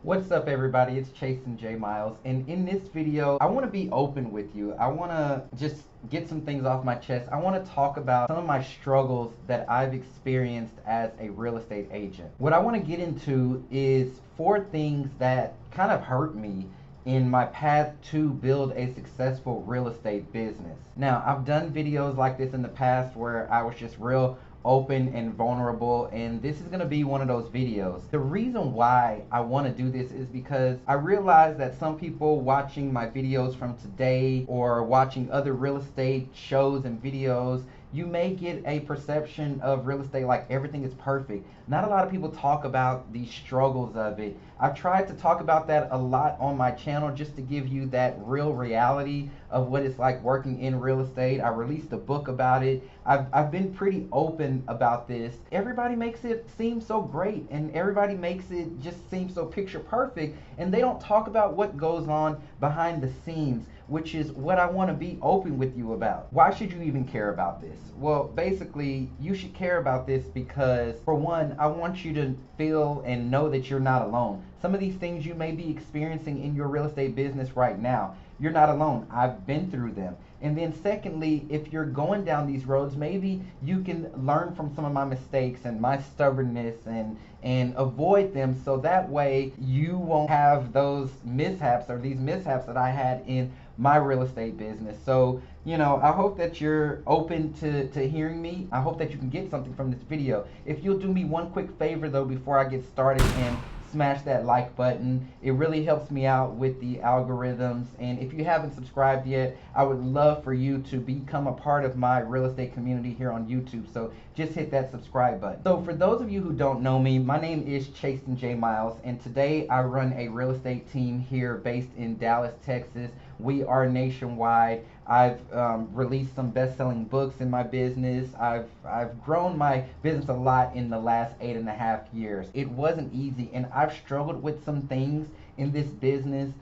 What's up, everybody? It's Chastin J Miles, and in this video I want to be open with you. I want to just get some things off my chest. I want to talk about some of my struggles that I've experienced as a real estate agent. What I want to get into is four things that kind of hurt me in my path to build a successful real estate business. Now, I've done videos like this in the past where I was just real open and vulnerable, and this is going to be one of those videos. The reason why I want to do this is because I realize that some people watching my videos from today or watching other real estate shows and videos, you may get a perception of real estate like everything is perfect. Not a lot of people talk about the struggles of it. I've tried to talk about that a lot on my channel just to give you that real reality of what it's like working in real estate. I released a book about it. I've been pretty open about this. Everybody makes it seem so great, and everybody makes it just seem so picture perfect, and they don't talk about what goes on behind the scenes, which is what I want to be open with you about. Why should you even care about this? Well, basically, you should care about this because, for one, I want you to feel and know that you're not alone. Some of these things you may be experiencing in your real estate business right now, you're not alone. I've been through them. And then secondly, if you're going down these roads, maybe you can learn from some of my mistakes and my stubbornness and avoid them, so that way you won't have those mishaps or these mishaps that I had in my real estate business. So, I hope that you're open to hearing me. I hope that you can get something from this video. If you'll do me one quick favor though before I get started, and smash that like button. It really helps me out with the algorithms. And if you haven't subscribed yet, I would love for you to become a part of my real estate community here on YouTube. So just hit that subscribe button. So for those of you who don't know me, my name is Chastin J Miles, and today I run a real estate team here based in Dallas, Texas. We are nationwide. I've released some best-selling books in my business. I've grown my business a lot in the last 8.5 years. It wasn't easy, and I've struggled with some things in this business,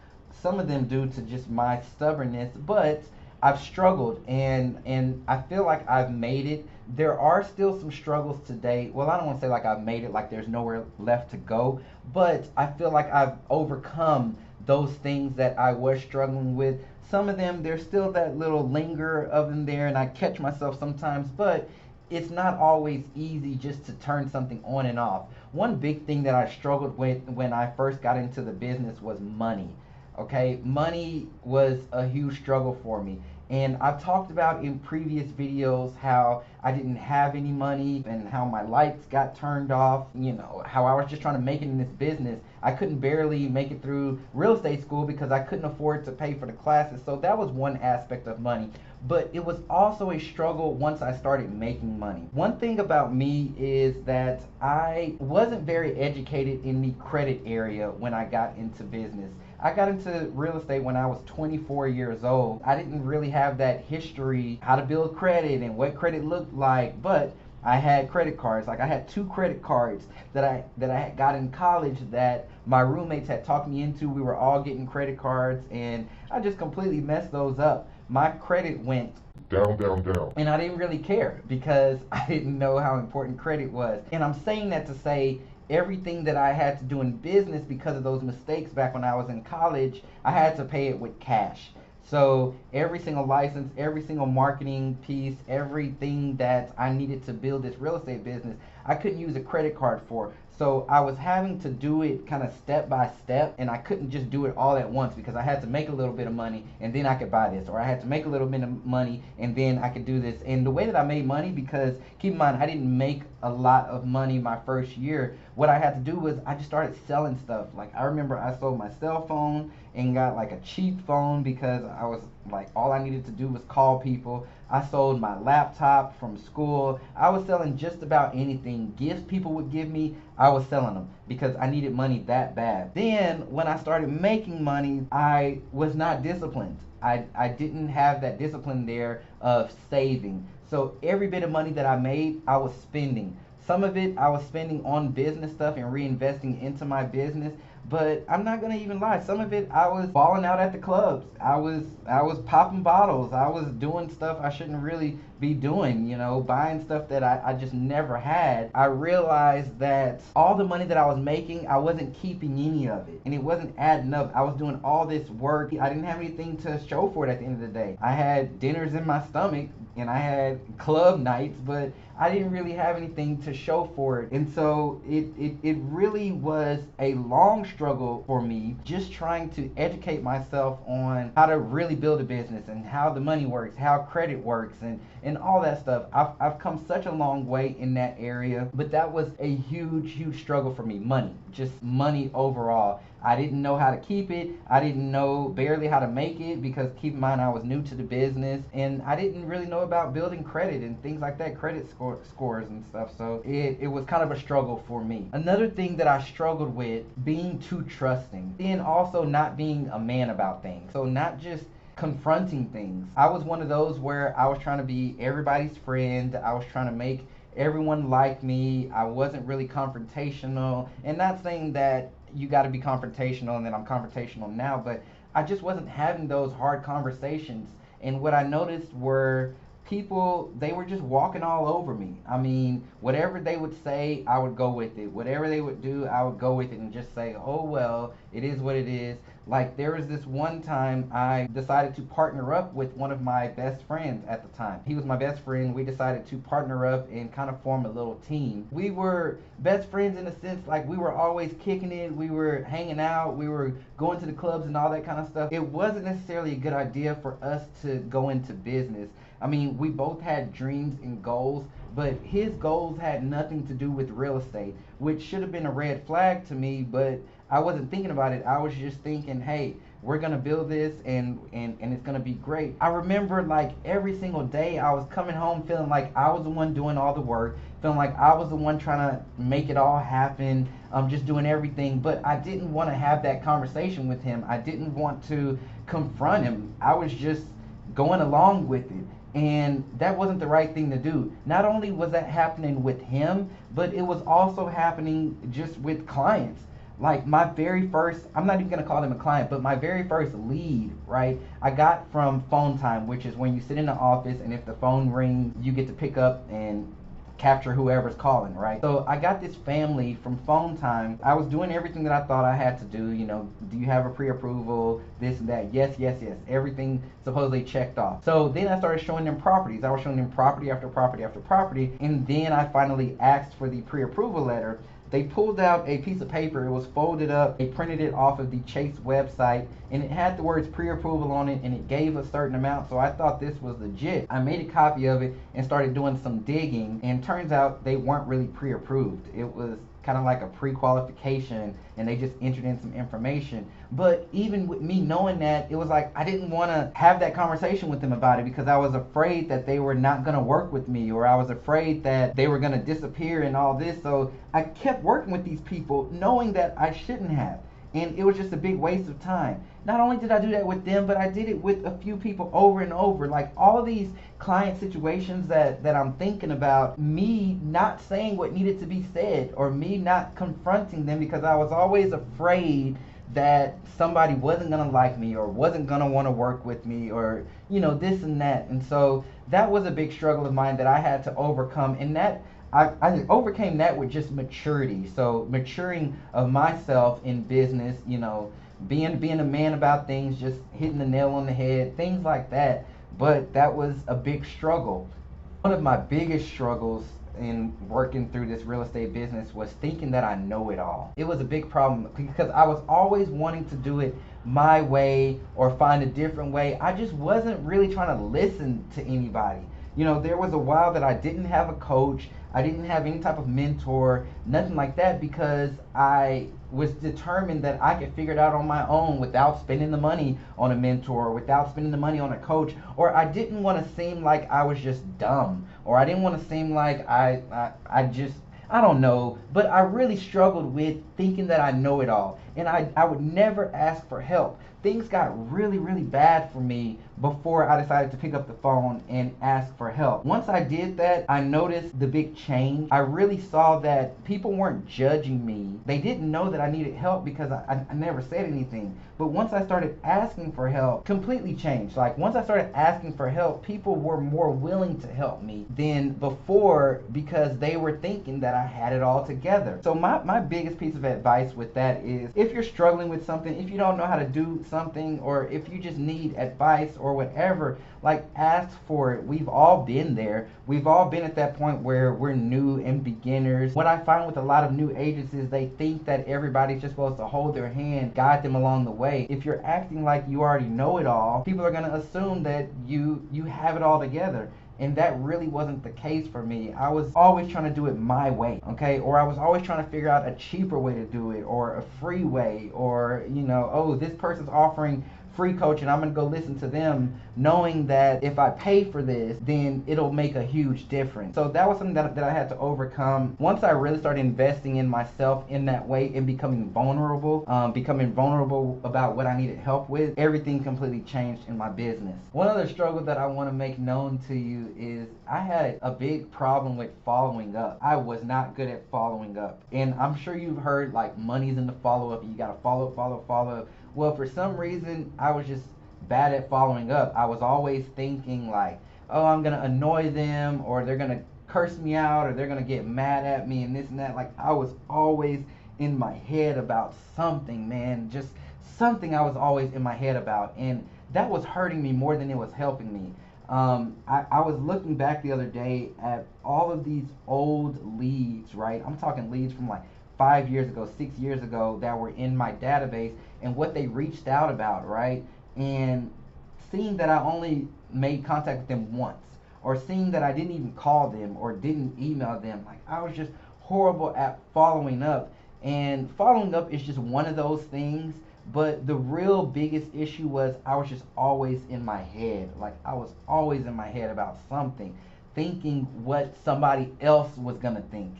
some of them due to just my stubbornness, but I've struggled, and I feel like I've made it. There are still some struggles today. Well, I don't want to say like I've made it, like there's nowhere left to go, but I feel like I've overcome those things that I was struggling with. Some of them, there's still that little linger of them there, and I catch myself sometimes, but it's not always easy just to turn something on and off. One big thing that I struggled with when I first got into the business was money. Okay, money was a huge struggle for me. And I've talked about in previous videos how I didn't have any money and how my lights got turned off, how I was just trying to make it in this business. I couldn't barely make it through real estate school because I couldn't afford to pay for the classes. So that was one aspect of money. But it was also a struggle once I started making money. One thing about me is that I wasn't very educated in the credit area when I got into business. I got into real estate when I was 24 years old. I didn't really have that history, how to build credit and what credit looked like, but I had credit cards. Like I had 2 credit cards that I had got in college that my roommates had talked me into. We were all getting credit cards, and I just completely messed those up. My credit went down, down, down. And I didn't really care because I didn't know how important credit was. And I'm saying that to say everything that I had to do in business because of those mistakes back when I was in college, I had to pay it with cash. So every single license, every single marketing piece, everything that I needed to build this real estate business, I couldn't use a credit card for. So I was having to do it kind of step by step, and I couldn't just do it all at once because I had to make a little bit of money and then I could buy this, or I had to make a little bit of money and then I could do this. And the way that I made money, because keep in mind, I didn't make a lot of money my first year. What I had to do was I just started selling stuff. Like I remember I sold my cell phone and got like a cheap phone because I was like, all I needed to do was call people. I sold my laptop from school. I was selling just about anything. Gifts people would give me, I was selling them because I needed money that bad. Then when I started making money, I was not disciplined. I didn't have that discipline there of saving. So every bit of money that I made, I was spending. Some of it I was spending on business stuff and reinvesting into my business. But I'm not gonna even lie. Some of it I was balling out at the clubs. I was popping bottles. I was doing stuff I shouldn't really be doing, buying stuff that I just never had. I realized that all the money that I was making, I wasn't keeping any of it. And it wasn't adding up. I was doing all this work. I didn't have anything to show for it at the end of the day. I had dinners in my stomach and I had club nights, but I didn't really have anything to show for it. And so it really was a long struggle for me, just trying to educate myself on how to really build a business and how the money works, how credit works, and all that stuff. I've come such a long way in that area, but that was a huge struggle for me. Money, just money overall. I didn't know how to keep it. I didn't know barely how to make it, because keep in mind I was new to the business and I didn't really know about building credit and things like that, credit scores and stuff. So it was kind of a struggle for me. Another thing that I struggled with, being too trusting, and also not being a man about things. So not just confronting things. I was one of those where I was trying to be everybody's friend. I was trying to make everyone like me. I wasn't really confrontational, and not saying that you got to be confrontational and that I'm confrontational now, but I just wasn't having those hard conversations. And what I noticed were people, they were just walking all over me. I mean, whatever they would say, I would go with it. Whatever they would do, I would go with it and just say, oh well, it is what it is. Like, there was this one time I decided to partner up with one of my best friends at the time. He was my best friend. We decided to partner up and kind of form a little team. We were best friends in a sense, like we were always kicking it. We were hanging out. We were going to the clubs and all that kind of stuff. It wasn't necessarily a good idea for us to go into business. I mean, we both had dreams and goals, but his goals had nothing to do with real estate, which should have been a red flag to me, but I wasn't thinking about it. I was just thinking, hey, we're gonna build this and it's gonna be great. I remember, like, every single day I was coming home feeling like I was the one doing all the work, feeling like I was the one trying to make it all happen, just doing everything, but I didn't want to have that conversation with him. I didn't want to confront him. I was just going along with it. And that wasn't the right thing to do. Not only was that happening with him, but it was also happening just with clients. Like, my very first, I'm not even going to call him a client, but my very first lead, right, I got from Phone Time, which is when you sit in the office and if the phone rings, you get to pick up and capture whoever's calling, right? So I got this family from Phone Time. I was doing everything that I thought I had to do. Do you have a pre-approval, this and that? Yes. Everything supposedly checked off. So then I started showing them properties. I was showing them property after property after property, and then I finally asked for the pre-approval letter. They pulled out a piece of paper. It was folded up. They printed it off of the Chase website, and it had the words pre-approval on it, and it gave a certain amount. So I thought this was legit. I made a copy of it and started doing some digging, and turns out they weren't really pre-approved. It was kind of like a pre-qualification, and they just entered in some information. But even with me knowing that, it was like I didn't want to have that conversation with them about it, because I was afraid that they were not going to work with me, or I was afraid that they were going to disappear and all this. So I kept working with these people knowing that I shouldn't have, and it was just a big waste of time. Not only did I do that with them, but I did it with a few people over and over. Like, all of these client situations that I'm thinking about, me not saying what needed to be said, or me not confronting them, because I was always afraid that somebody wasn't going to like me, or wasn't going to want to work with me, or this and that. And so that was a big struggle of mine that I had to overcome, and that I overcame that with just maturity. So maturing of myself in business, being a man about things, just hitting the nail on the head, things like that. But that was a big struggle. One of my biggest struggles in working through this real estate business was thinking that I know it all. It was a big problem, because I was always wanting to do it my way or find a different way. I just wasn't really trying to listen to anybody. There was a while that I didn't have a coach. I didn't have any type of mentor, nothing like that, because I was determined that I could figure it out on my own without spending the money on a mentor, without spending the money on a coach. Or I didn't want to seem like I was just dumb, or I didn't want to seem like I don't know, but I really struggled with thinking that I know it all. and I would never ask for help. Things got really, really bad for me before I decided to pick up the phone and ask for help. Once I did that, I noticed the big change. I really saw that people weren't judging me. They didn't know that I needed help because I never said anything. But once I started asking for help, completely changed. Like once I started asking for help, people were more willing to help me than before because they were thinking that I had it all together. So my biggest piece of advice with that is, if you're struggling with something, if you don't know how to do something, or if you just need advice or whatever, like ask for it. We've all been there. We've all been at that point where we're new and beginners. What I find with a lot of new agents is they think that everybody's just supposed to hold their hand, guide them along the way. If you're acting like you already know it all, people are going to assume that you have it all together. And that really wasn't the case for me. I was always trying to do it my way, okay? Or I was always trying to figure out a cheaper way to do it, or a free way, or, oh, this person's offering free coaching, I'm gonna go listen to them, knowing that if I pay for this, then it'll make a huge difference. So that was something that I had to overcome. Once I really started investing in myself in that way and becoming vulnerable about what I needed help with, everything completely changed in my business. One other struggle that I want to make known to you is I had a big problem with following up. I was not good at following up. And I'm sure you've heard like money's in the follow-up, you gotta follow up. Well, for some reason, I was just bad at following up. I was always thinking like, oh, I'm going to annoy them, or they're going to curse me out, or they're going to get mad at me and this and that. Like, I was always in my head about something, man. Just something I was always in my head about. And that was hurting me more than it was helping me. I was looking back the other day at all of these old leads, right? I'm talking leads from like 5 years ago, 6 years ago that were in my database and what they reached out about, right? And seeing that I only made contact with them once, or seeing that I didn't even call them or didn't email them, like I was just horrible at following up. And following up is just one of those things, but the real biggest issue was I was just always in my head. Like I was always in my head about something, thinking what somebody else was gonna think,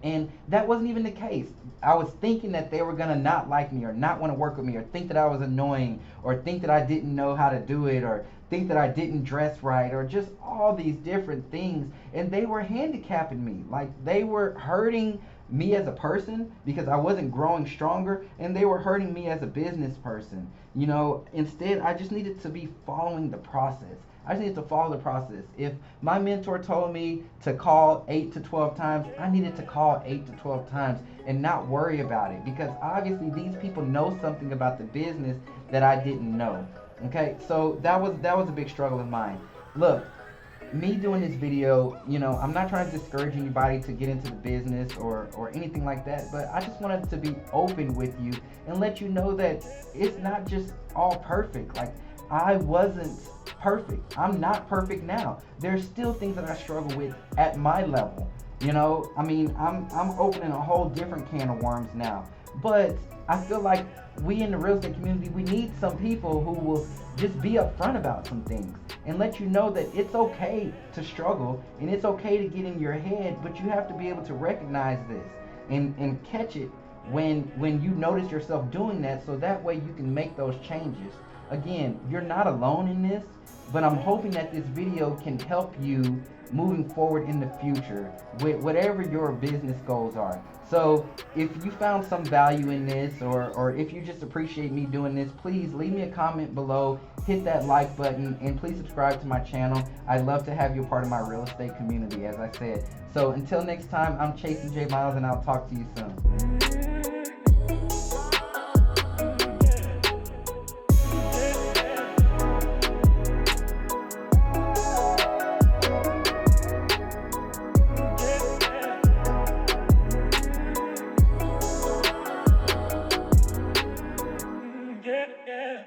and that wasn't even the case. I was thinking that they were gonna not like me, or not want to work with me, or think that I was annoying, or think that I didn't know how to do it, or think that I didn't dress right, or just all these different things. And they were handicapping me. Like they were hurting me as a person because I wasn't growing stronger, and they were hurting me as a business person. Instead I just needed to be following the process. I just needed to follow the process. If my mentor told me to call 8 to 12 times, I needed to call 8 to 12 times and not worry about it, because obviously these people know something about the business that I didn't know. Okay, so that was a big struggle of mine. Look, me doing this video, I'm not trying to discourage anybody to get into the business or anything like that, but I just wanted to be open with you and let you know that it's not just all perfect. Like, I wasn't perfect. I'm not perfect now. There's still things that I struggle with at my level. I'm opening a whole different can of worms now. But I feel like we in the real estate community, we need some people who will just be upfront about some things and let you know that it's okay to struggle and it's okay to get in your head, but you have to be able to recognize this and catch it when you notice yourself doing that, so that way you can make those changes. Again, you're not alone in this, but I'm hoping that this video can help you moving forward in the future with whatever your business goals are. So if you found some value in this, or if you just appreciate me doing this, please leave me a comment below, hit that like button, and please subscribe to my channel. I'd love to have you a part of my real estate community, as I said. So until next time, I'm Chastin J. Miles, and I'll talk to you soon. Yeah.